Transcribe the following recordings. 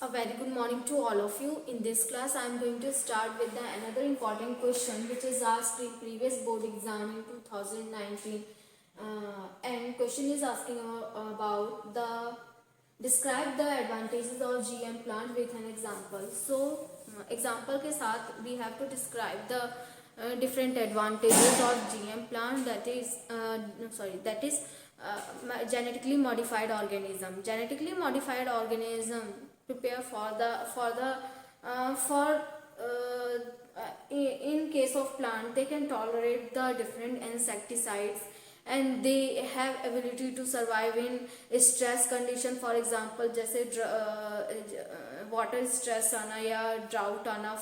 A very good morning to all of you. In this class, I am going to start with another important question which is asked in previous board exam in 2019. And question is asking about the describe the advantages of GM plant with an example. So, example के साथ we have to describe the different advantages of GM plant that is genetically modified organism. Genetically modified organism prepare for in case of plant they can tolerate the different insecticides and they have ability to survive in stress condition. For example जैसे water stress आना या drought आना,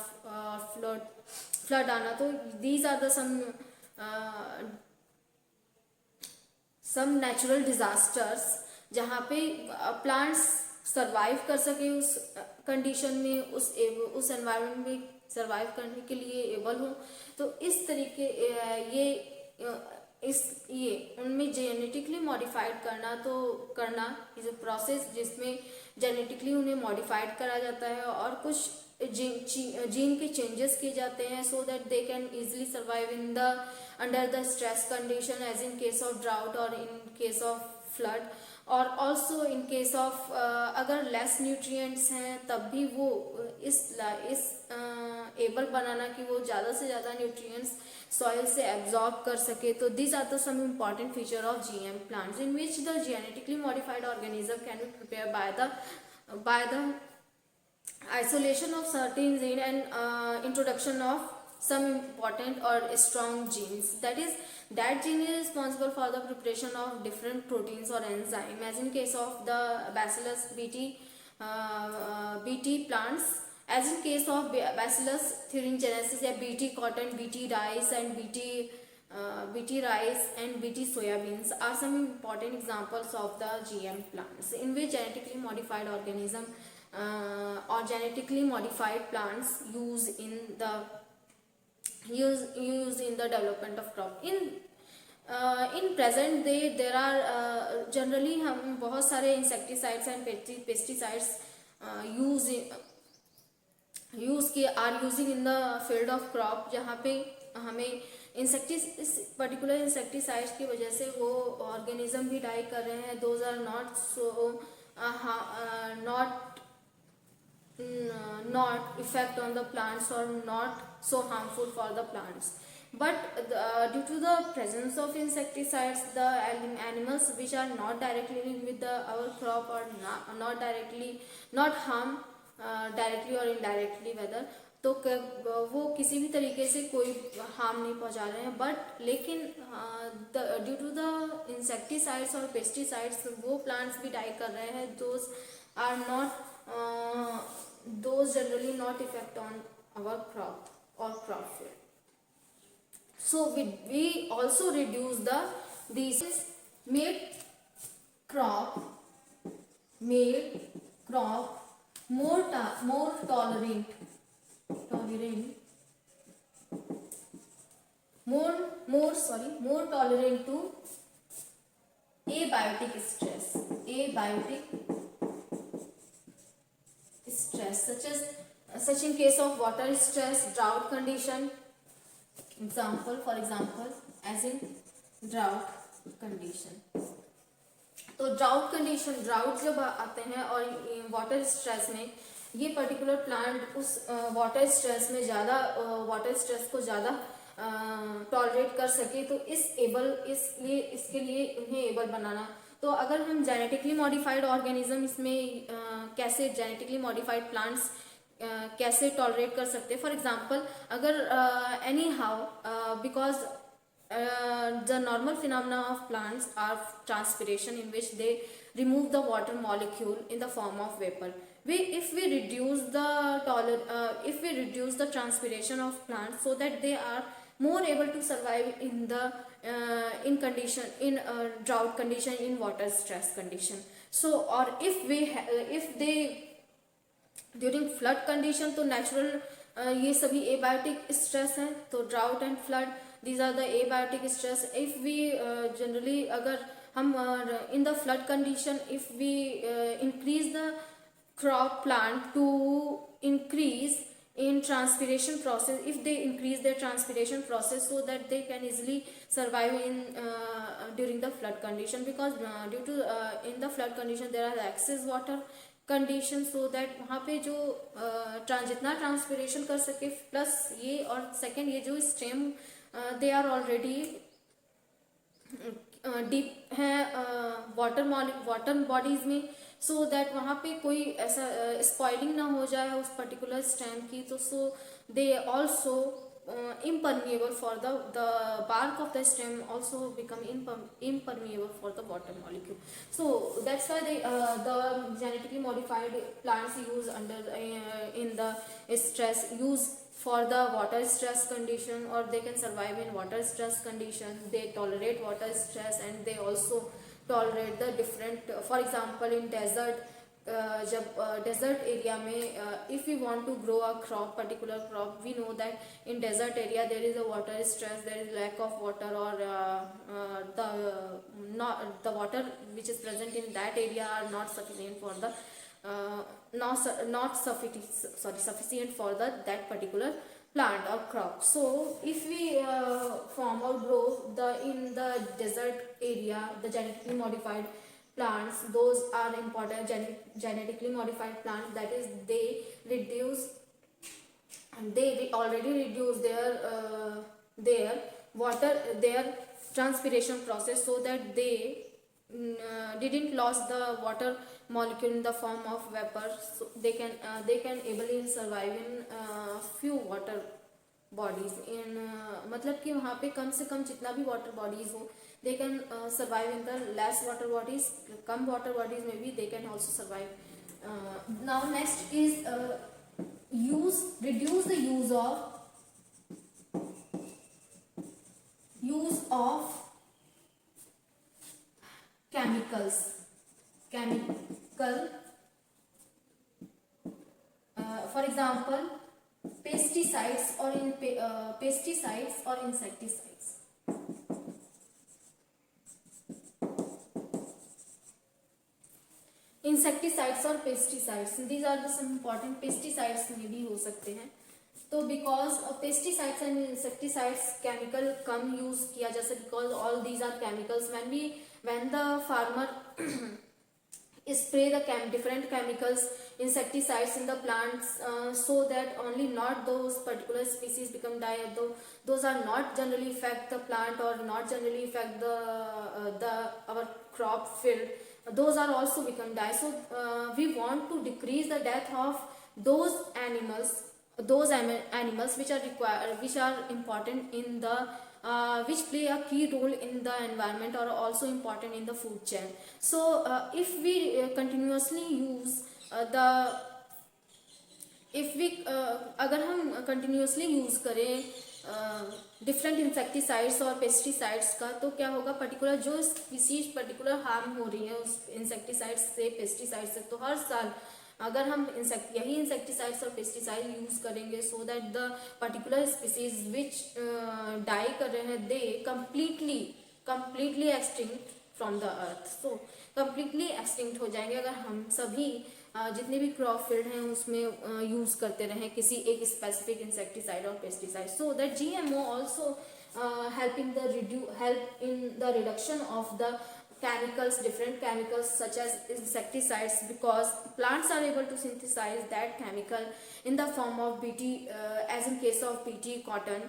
flood आना, तो these are the some natural disasters जहाँ पे plants survive कर सके उस कंडीशन में, उस एनवायरनमेंट में सरवाइव करने के लिए एबल हो। तो इस तरीके ये उनमें जेनेटिकली मॉडिफाइड करना इज अ प्रोसेस जिसमें जेनेटिकली उन्हें मॉडिफाइड करा जाता है और कुछ जीन के चेंजेस किए जाते हैं so that they can easily survive in the under the stress condition as in case of drought और इन केस ऑफ फ्लड। और ऑल्सो इन केस ऑफ अगर लेस न्यूट्रिएंट्स हैं तब भी वो इस एबल बनाना कि वो ज़्यादा से ज़्यादा न्यूट्रिएंट्स सॉइल से एब्जॉर्ब कर सके। तो this are the some important feature of GM plants in which the genetically modified organism can be prepare by the isolation of certain gene and introduction of some important or strong genes. That gene is responsible for the preparation of different proteins or enzyme, as in case of the Bacillus bt plants, as in case of Bacillus thuringiensis या BT cotton, BT rice and BT rice and BT soyabeans are some important examples of the GM plants in which genetically modified organism or genetically modified plants use in the development of crop. In present day there are generally हम बहुत सारे insecticides and pesticides are using in the field of crop, जहाँ पे हमें particular insecticides की वजह से वो ऑर्गेनिज्म भी डाई कर रहे हैं. Those are not effect on the plants or not so harmful for the plants, but due to the presence of insecticides, the animals which are not directly linked with our crop or not harm directly or indirectly whether, तो वो किसी भी तरीके से कोई harm नहीं पहुंचा रहे हैं. बट लेकिन ड्यू टू द इंसेक्टिसाइड्स और पेस्टिसाइड्स वो प्लांट्स भी डाई कर रहे हैं. Those are not those generally not effect on our crop or crop field. So we also reduce these made crop more tolerant to abiotic stress such in case of water stress, drought condition. For example as in drought condition. तो drought जब आते हैं और water stress में ये particular plant उस water stress को ज़्यादा टॉलरेट कर सके, तो इसके लिए उन्हें एबल बनाना. तो अगर हम जेनेटिकली मॉडिफाइड ऑर्गेनिज्म इसमें कैसे जेनेटिकली मॉडिफाइड प्लांट्स कैसे टॉलरेट कर सकते हैं. फॉर एग्जांपल अगर any how because the normal phenomena of plants are transpiration, in which they remove the water molecule in the form of vapor. If we reduce the transpiration of plants so that they are more able to survive in the drought condition, in water stress condition. So or if they during flood condition, तो natural ये सभी abiotic stress हैं. तो drought and flood, these are the abiotic stress. If we generally अगर हम in the flood condition, if we increase the crop plant to increase in transpiration process, if they increase their transpiration process, so that they can easily survive in during the flood condition, because due to in the flood condition there are excess water condition, so that वहाँ पे जो जितना transpiration कर सके, plus ये और second ये जो stem they are already deep हैं वाटर बॉडीज में, सो दैट वहाँ पे कोई ऐसा स्पॉइलिंग ना हो जाए उस पर्टिकुलर स्टेम की, तो so they also impermeable for the bark of the stem also become impermeable for the water molecule. So that's why the genetically modified plants use under in the stress, use for the water stress condition, or they can survive in water stress condition. They tolerate water stress and they also tolerate the different for example in desert, जब desert area में if you want to grow a crop, particular crop, we know that in desert area there is a water stress, there is lack of water, और the water which is present in that area are not sufficient for the not sufficient for that particular plant or crop. So if we form or grow in the desert area the genetically modified plants, those are important genetically modified plants, that is they already reduce their water, their transpiration process, so that they didn't lose the water molecule in the form of vapor, so they can able survive in few water bodies in मतलब कि वहाँ पे कम से कम जितना भी water bodies हो, they can survive in the less water bodies, कम water bodies में भी they can also survive. Now next is reduce the use of chemical for example pesticides or insecticides. Insecticides और pesticides, these are the some important. Pesticides में भी हो सकते हैं, तो because pesticides and insecticides chemical कम यूज किया जा सकता, because all these are chemicals. when the farmer spray the different chemicals, insecticides in the plants, so that only not those particular species become die, though those are not generally affect the plant or not generally affect the our crop field, those are also become die. So we want to decrease the death of those animals which are important in the which play a key role in the environment or also important in the food chain. So if we continuously use अगर हम continuously use करें different insecticides और pesticides का, तो क्या होगा, particular जो species particular harm हो रही है उस इंसेक्टिसाइड्स से, पेस्टिसाइड्स से, तो हर साल अगर हम यही इंसेक्टिसाइड्स और पेस्टिसाइड यूज करेंगे, so that the particular species which die कर रहे हैं they completely extinct from the earth. So completely extinct हो जाएंगे अगर हम सभी जितने भी क्रॉप फील्ड हैं उसमें यूज करते रहें किसी एक स्पेसिफिक इंसेक्टिसाइड और pesticide. So that GMO also help in the reduction of the different chemicals such as insecticides, because plants are able to synthesize that chemical in the form of BT, as in case of BT cotton,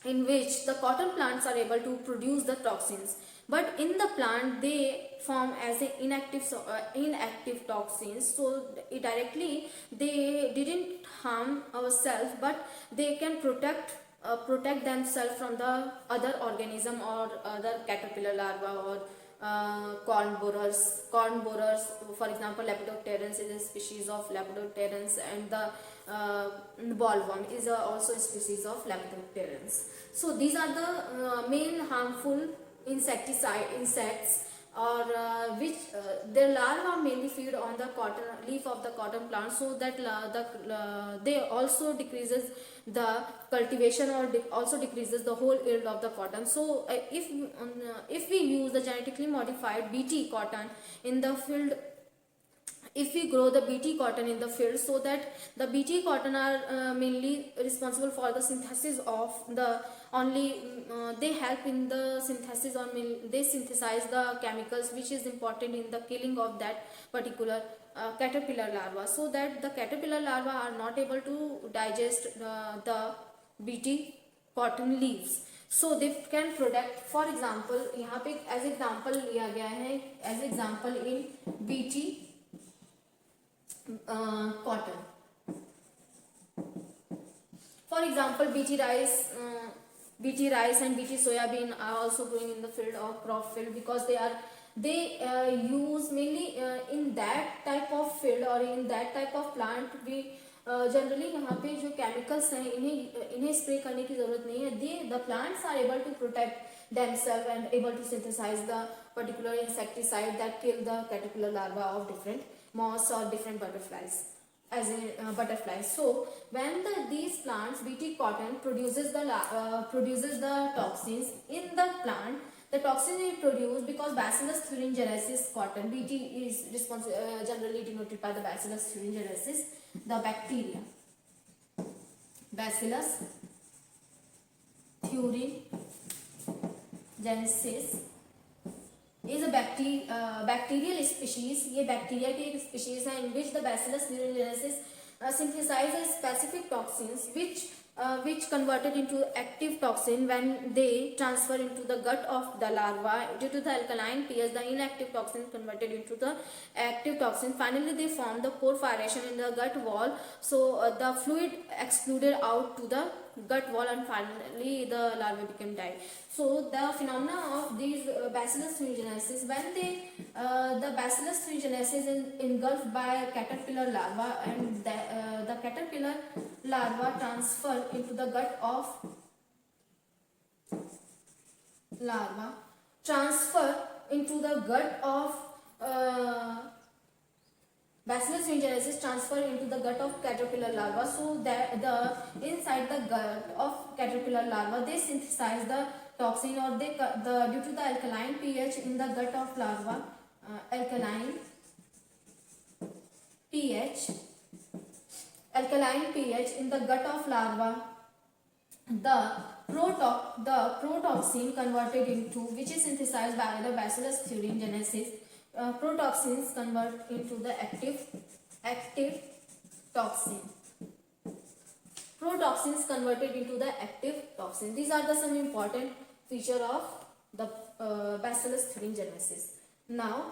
in which the cotton plants are able to produce the toxins, but in the plant they form as inactive toxins, so directly they didn't harm ourselves, but they can protect themselves from the other organism or other caterpillar larva or corn borers. For example, Lepidopterans is a species of Lepidopterans, and the bollworm is also a species of Lepidopterans. So these are the main harmful insects, or which their larvae mainly feed on the leaf of the cotton plant, so that they also decreases the cultivation or also decreases the whole yield of the cotton. So if we use the genetically modified BT cotton in the field, if we grow the bt cotton in the field, so that the bt cotton are mainly responsible for the synthesis of the only they help in the synthesis or they synthesize the chemicals which is important in the killing of that particular caterpillar larva, so that the caterpillar larva are not able to digest the bt cotton leaves, so they can product. For example, यहाँ पे as example लिया गया है, as example in bt cotton. For example, bt rice and bt soyabean are also growing in the field or crop field, because they use mainly in that type of field or in that type of plant. We generally यहाँ पे जो chemicals हैं इन्हें spray करने की जरूरत नहीं है. The plants are able to protect themselves and able to synthesize the particular insecticide that kill the caterpillar larva of different moths or different butterflies, as in butterflies. So when these plants, bt cotton produces the toxins in the plant, the toxin is produced because Bacillus thuringiensis cotton, bt is generally denoted by the Bacillus thuringiensis, the bacteria. Bacillus thuringiensis is a bacterial species. ये bacteria की एक species है in which the Bacillus thuringiensis synthesizes specific toxins which converted into active toxin when they transfer into the gut of the larva. Due to the alkaline pH, the inactive toxin converted into the active toxin. Finally, they form the perforation in the gut wall, so the fluid excluded out to the gut wall, and finally the larva became died. So the phenomena of these Bacillus thuringiensis, when the Bacillus thuringiensis is engulfed by caterpillar larva, and the caterpillar larva transfer into the gut of Bacillus thuringiensis transfer into the gut of caterpillar larva, so that the inside the gut of caterpillar larva they synthesize the toxin, or due to the alkaline pH in the gut of larva, alkaline pH in the gut of larva, the protoxin converted into, which is synthesized by the Bacillus thuringiensis, protoxins convert into the active toxin. Protoxins converted into the active toxin. These are the some important feature of the Bacillus thuringiensis. Now,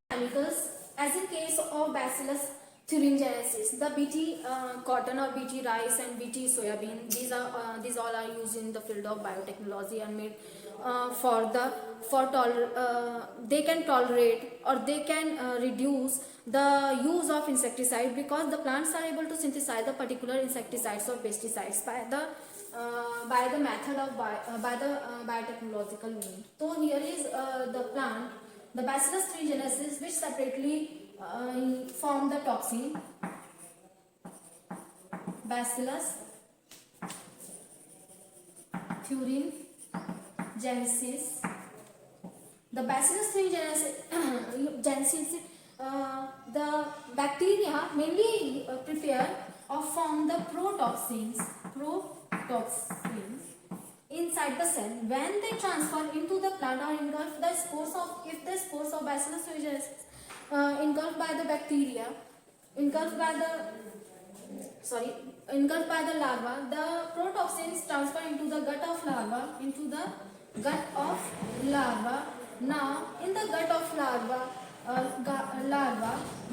chemicals, as in case of Bacillus thuringiensis, the bt cotton or bt rice and bt soyabean, these all are used in the field of biotechnology and made they can tolerate or they can reduce the use of insecticide, because the plants are able to synthesize the particular insecticides or pesticides by the method of biotechnological means. So here is the plant, the Bacillus thuringiensis, which separately form the toxin Bacillus thuringiensis. The Bacillus thuringiensis, the bacteria mainly prepare or form the protoxins inside the cell. When they transfer into the plant or engulf the spores of, if the spores of Bacillus thuringiensis engulfed by the bacteria, engulfed by the larva, the protoxins transfer into the gut of larva, Now, in the gut of larva,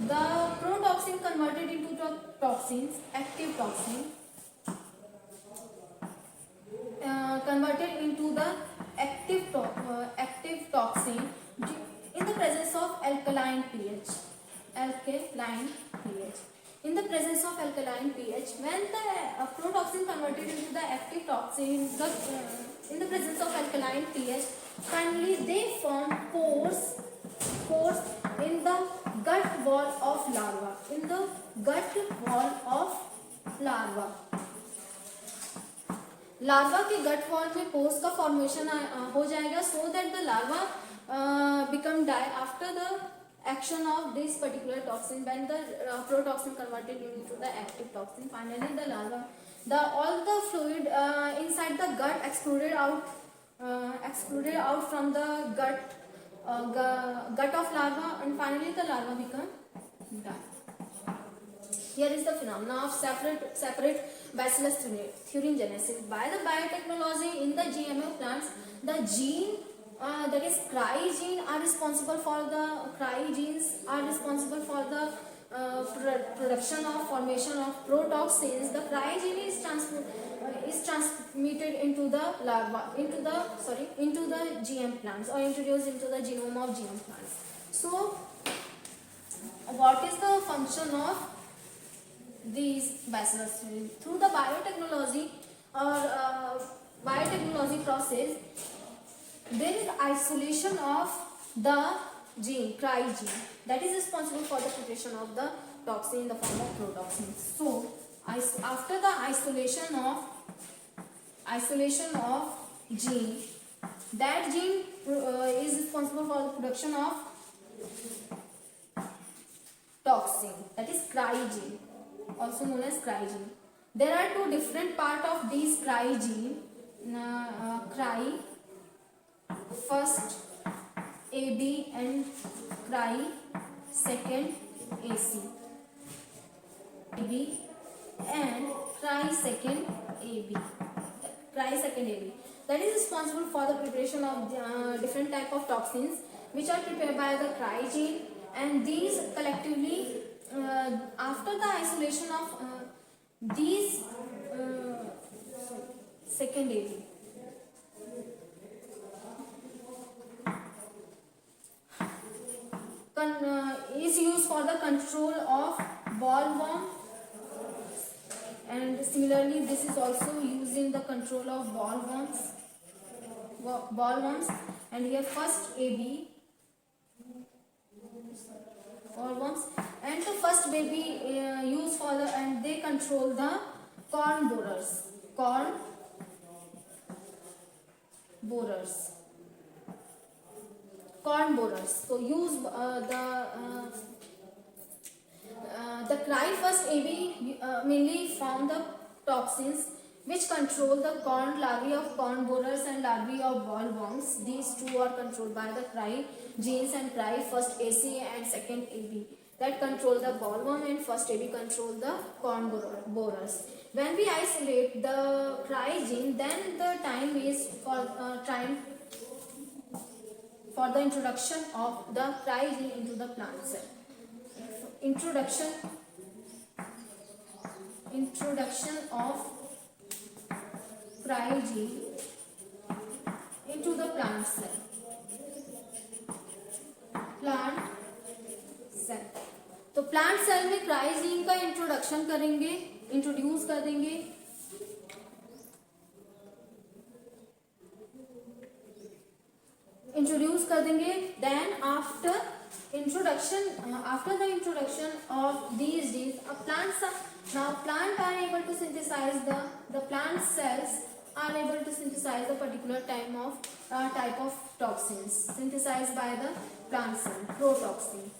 the protoxin converted into the toxins, active toxin, converted into the active toxin in the presence of alkaline pH. In the presence of alkaline pH, when the protoxin converted into the active toxin in the presence of alkaline pH, finally they form pores in the gut wall of larva. Larva के गट wall में pores का formation हो जाएगा, so that the larva become die after the action of this particular toxin. When the protoxin converted into the active toxin, finally the larva, the all the fluid inside the gut excluded out from the gut of larva, and finally the larva become die. Here is the phenomena of separate bacillus thuringiensis. By the biotechnology in the GMO plants, the gene that is cry gene are responsible for the production of formation of protoxins. The cry gene is transmitted into the GM plants, or introduced into the genome of GM plants. So what is the function of these bacillus thuringiensis? Through the biotechnology process, there is isolation of the gene, cry gene, that is responsible for the preparation of the toxin in the form of protoxins. So after the isolation of gene, that gene is responsible for the production of toxin, that is cry gene, also known as cry gene. There are two different parts of these cry gene. Cry first AB and cry second AC. AB and cry second AB. That is responsible for the preparation of different type of toxins which are prepared by the cry gene, and these collectively after the isolation of these second AB is used for the control of bollworm, and similarly this is also used in the control of bollworms. And here first AB bollworms, and the first baby used for the, and they control the corn borers. So use the cry first AB mainly found the toxins which control the corn larvae of corn borers and larvae of bollworms. These two are controlled by the cry genes, and cry first AC and second AB that control the bollworm, and first AB control the corn borers. When we isolate the cry gene, then the time is for the introduction of the cry gene into the plant cell. Introduction of cry gene into the plant cell. तो plant cell में cry gene का introduce कर देंगे. Then after the introduction of these genes, plant are able to synthesize the plant cells are able to synthesize the particular type of toxins synthesized by the plant cell, protoxin.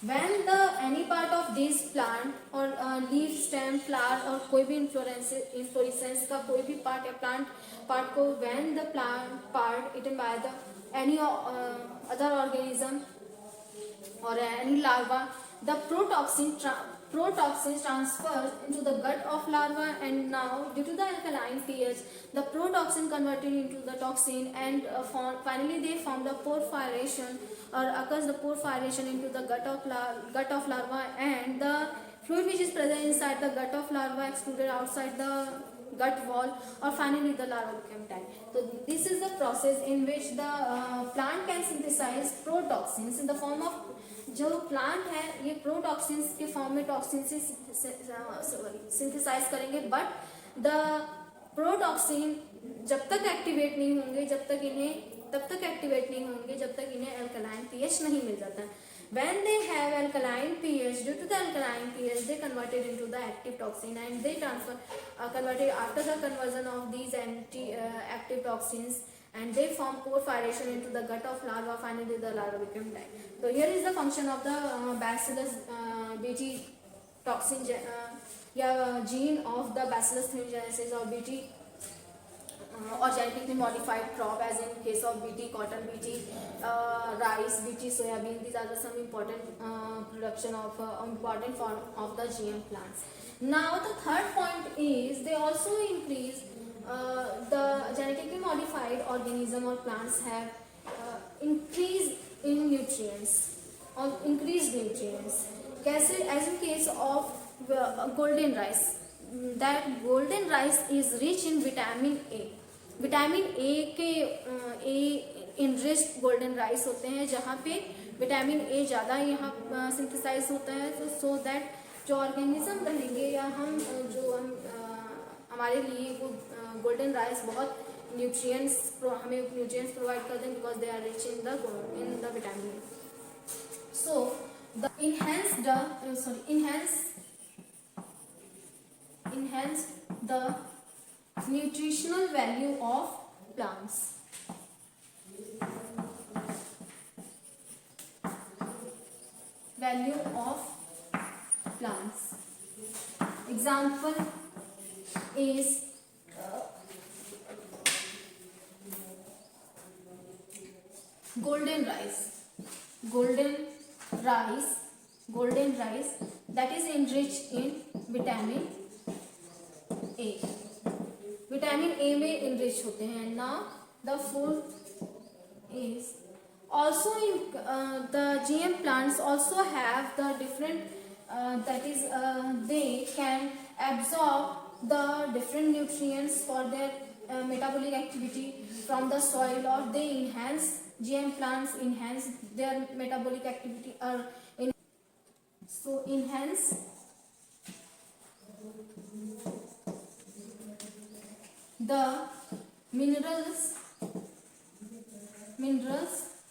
When any part of this plant or leaf, stem, flower और कोई भी inflorescence का कोई भी part या plant part को, when the plant part eaten by the any other organism or any larva, the protoxins transfer into the gut of larva, and now due to the alkaline pH, the protoxin converted into the toxin, and finally they form the porphyration, or occurs the porphyration into the gut of larva, and the fluid which is present inside the gut of larva excluded outside the gut wall, or finally the larva became dead. So this is the process in which the plant can synthesize protoxins in the form of, जो plant है ये प्रोटॉक्सिन्स के form में toxin से synthesise करेंगे, but the protoxin जब तक activate नहीं होंगे जब तक इन्हें अल्कलाइन पीएच नहीं मिल जाता है. When they have alkaline pH, due to the alkaline pH, they converted into the active toxin, and they converted after the conversion of these active toxins, and they form pore fibration into the gut of larva. Finally, the larva become die. So here is the function of the Bacillus Bt toxin gene of the Bacillus thuringiensis or Bt or genetically modified crop, as in case of Bt cotton, Bt rice, Bt soyabean. These are the some important production of important form of the GM plants. Now the third point is they also increase the genetically modified organism or plants have increase in nutrients or increased nutrients. कैसे? As in case of golden rice, that golden rice is rich in vitamin A. Vitamin A के enriched golden rice होते हैं जहाँ पे vitamin A ज़्यादा यहाँ synthesise होता है, तो सो दैट जो ऑर्गेनिज्म रहेंगे या हम हमारे लिए वो गोल्डन राइस बहुत न्यूट्रिएंट्स हमें न्यूट्रिएंट्स प्रोवाइड करते हैं because they are rich in the vitamin. So the enhance the nutritional value of plants. Value of plants. Example is golden rice. Golden rice that is enriched in vitamin A. Vitamin A में enrich होते हैं. Now the food is also in the GM plants also have the different that is they can absorb the different nutrients for their metabolic activity from the soil, or they enhance GM plants enhance their metabolic activity or enhance the minerals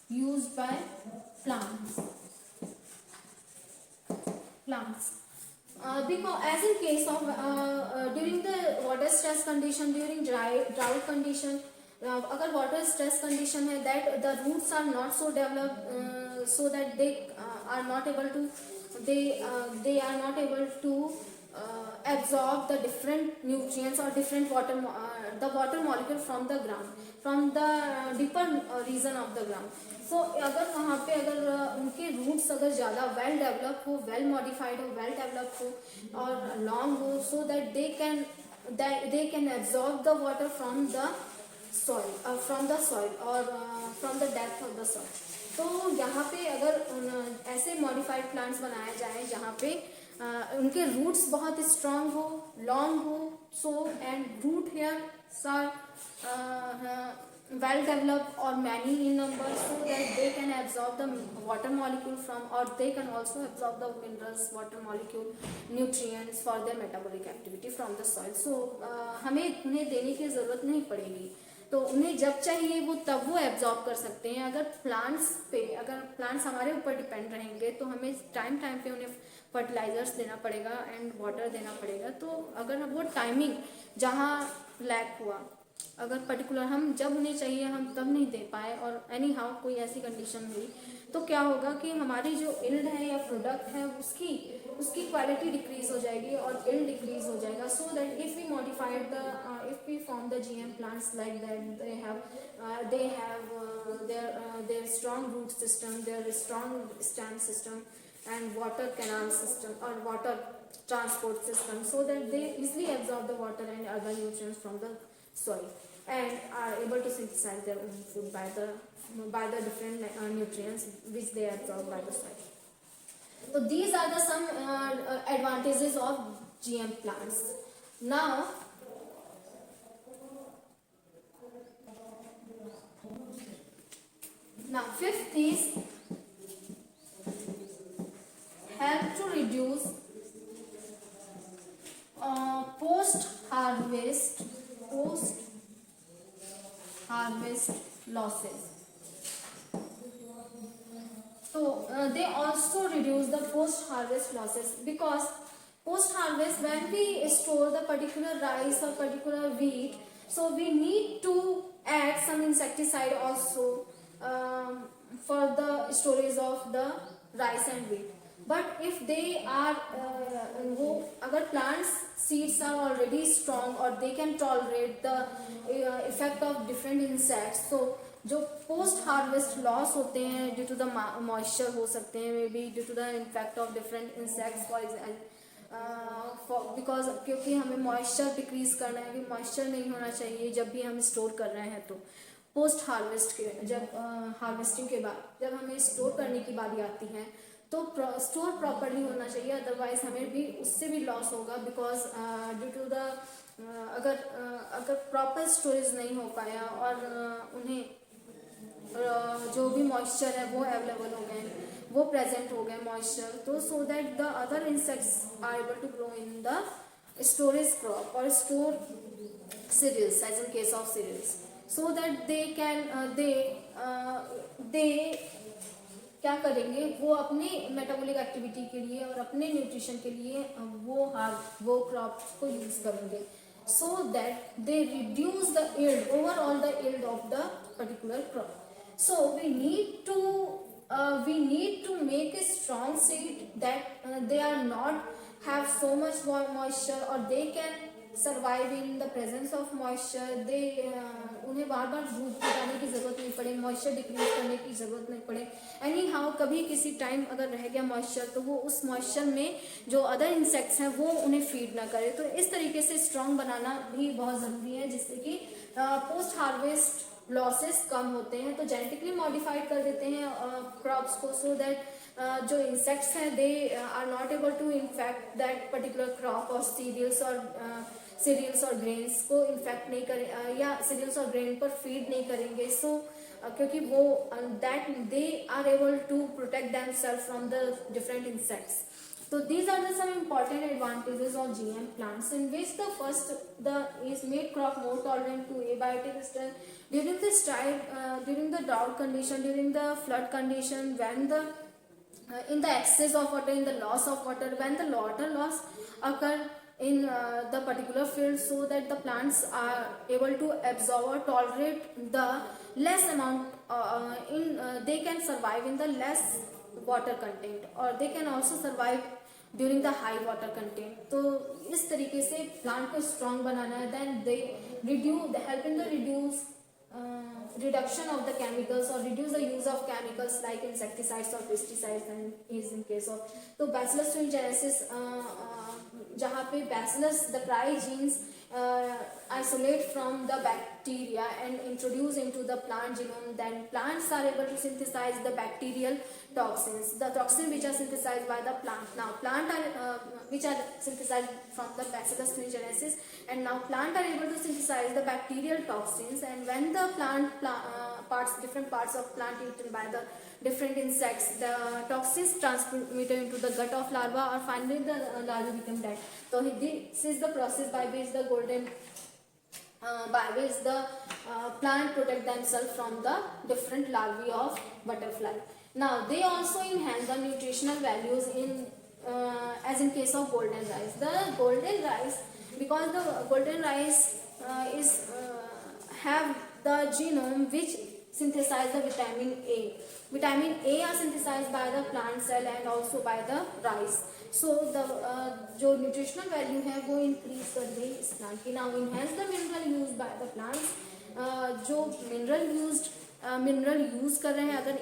used by plants. Because as in case of during the water stress condition, during drought condition, अगर water stress condition है, that the roots are not so developed so that they are not able to absorb the different nutrients or different the water molecule from the ground, from the deeper region of the ground. So अगर वहाँ पे अगर उनके roots अगर ज़्यादा well developed हो, well modified हो, well developed हो और long हो, so that they can absorb the water from the soil or from the depth of the soil. तो यहाँ पे अगर ऐसे modified plants बनाया जाए जहाँ पे उनके रूट्स बहुत स्ट्रांग हो, लॉन्ग हो, so and root hairs are well developed or many in number, so that they can absorb the water molecule from, or they can also absorb the minerals, water molecule, nutrients for their metabolic activity from the soil. So हमें उन्हें देने की ज़रूरत नहीं पड़ेगी, तो उन्हें जब चाहिए वो तब वो एब्जॉर्ब कर सकते हैं. अगर प्लांट्स हमारे ऊपर डिपेंड रहेंगे तो हमें टाइम पे उन्हें फर्टिलाइजर्स देना पड़ेगा एंड वाटर देना पड़ेगा. तो अगर वो टाइमिंग जहाँ लैक हुआ, अगर पर्टिकुलर हम जब उन्हें चाहिए हम तब नहीं दे पाए और एनी हाउ कोई ऐसी कंडीशन हुई, तो क्या होगा कि हमारी जो इल्ड है या प्रोडक्ट है उसकी क्वालिटी डिक्रीज हो जाएगी और इल्ड डिक्रीज हो जाएगा. So that if we modified if we form the GM plants like that, they have their strong root system, their strong stem system and water canal system or water transport system, so that they easily absorb the water and other nutrients from the soil and are able to synthesize their own food by the different nutrients which they absorb by the soil. So these are the some advantages of GM plants. Now fifth is help to reduce post harvest losses. So they also reduce the post harvest losses, because post harvest when we store the particular rice or particular wheat, so we need to add some insecticide also for the storage of the rice and wheat. But if they are वो अगर plants seeds are already strong or they can tolerate the effect of different insects, so जो post harvest loss होते हैं due to the moisture हो सकते हैं, maybe due to the impact of different insects for example because क्योंकि हमें moisture decrease करना है कि मॉइस्चर नहीं होना चाहिए जब भी हम स्टोर कर रहे हैं। तो पोस्ट हार्वेस्ट के जब हार्वेस्टिंग के बाद जब हमें स्टोर करने की बारी आती है तो स्टोर प्रॉपरली होना चाहिए, अदरवाइज हमें भी उससे भी लॉस होगा बिकॉज ड्यू टू द अगर प्रॉपर स्टोरेज नहीं हो पाया और उन्हें जो भी मॉइस्चर है वो अवेलेबल हो गए, वो प्रेजेंट हो गए मॉइस्चर, तो so that the other insects are able to grow in the storage crop और store cereals as in case of cereals, so that they can they क्या करेंगे, वो अपने मेटाबॉलिक एक्टिविटी के लिए और अपने न्यूट्रिशन के लिए वो क्रॉप को यूज करेंगे, so that they reduce the yield, overall the yield of the particular crop. So we need to make a strong seed that they are not have so much moisture or they can survive in the presence of moisture. they उन्हें बार बार धूप लगाने की जरूरत नहीं पड़े, moisture decrease करने की जरूरत नहीं पड़े। एनी हाउ कभी किसी टाइम अगर रह गया मॉइस्चर तो वो उस मॉइस्चर में जो अदर इंसेक्ट्स हैं वो उन्हें फीड ना करे। तो इस तरीके से स्ट्रॉन्ग बनाना भी बहुत ज़रूरी है जिससे कि पोस्ट हार्वेस्ट लॉसेस कम होते हैं। तो जेनेटिकली मॉडिफाइड कर देते हैं क्रॉप्स को, सो दैट जो इंसेक्ट्स हैं they are not able to infect that particular crop और सीरियल्स और ग्रेन्स को इन्फेक्ट नहीं करें या सीरियल्स और ग्रेन पर फीड नहीं करेंगे। सो क्योंकि वो that they are able to protect themself from the different insects. So these are the some important advantages of GM plants, in which the first is made crop more tolerant to abiotic stress during during the drought condition, during the flood condition, when the in the excess of water, in the loss of water, when the water loss occur in the particular field, so that the plants are able to absorb or tolerate the less amount they can survive in the less water content or they can also survive during the high water content. तो इस तरीके से plant को strong बनाना है। Then they help in the reduction of the chemicals or reduce the use of chemicals like insecticides or pesticides and is in case of तो Bacillus thuringiensis जहाँ पे Bacillus the genes isolate from the bacteria and introduce into the plant genome, then plants are able to synthesize the bacterial toxins, the toxins which are synthesized by the plant. Now plant are which are synthesized from the Bacillus thuringiensis, and now plant are able to synthesize the bacterial toxins, and when the different parts of plant eaten by the different insects, the toxins transmitted into the gut of larva or finally the larva become dead. So this is the process by which the plant protect themselves from the different larvae of butterfly. Now they also enhance the nutritional values in as in case of golden rice. The golden rice, because the golden rice have the genome which synthesize the vitamin A. Vitamin A are synthesized by the plant cell and also by the rice. So the जो nutritional value है वो increase कर दे इस plant की. Now enhance the mineral used by the plants. जो mineral use कर रहे हैं अगर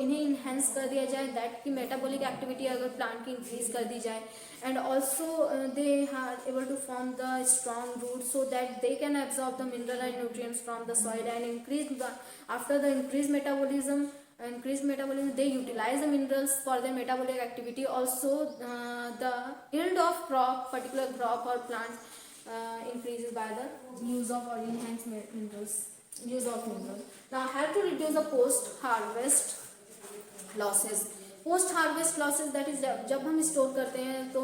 इन्हें इन्हेंस कर दिया जाए, दैट की मेटाबॉलिक एक्टिविटी अगर प्लांट की इंक्रीज कर दी जाए, and also they are able to form the strong root so that they can absorb the mineral and nutrients from the soil and increase after the increased metabolism they utilize the minerals for their metabolic activity. Also the yield of particular crop or plants increases by the use of or enhanced minerals. Now how to reduce the post harvest losses. Post harvest losses that is जब हम store करते हैं तो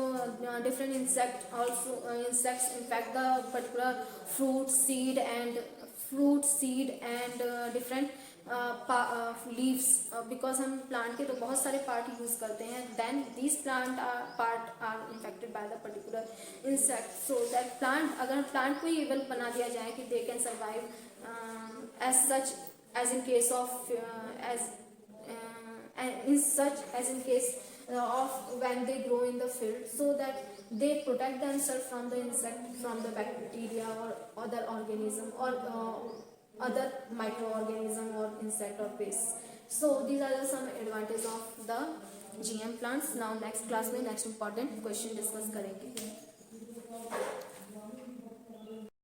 different insects infect the particular fruit seed and different leaves, because हम plant के तो बहुत सारे पार्ट यूज करते हैं, then these part are infected by the particular insect, so that plant अगर प्लांट को एबल बना दिया जाए कि they can survive as such as in case of as in case of when they grow in the field, so that they protect themselves from the insect, from the bacteria or other organism, or other microorganism or insect or pest. So these are the some advantages of the GM plants. Now next class में next important question discuss करेंगे.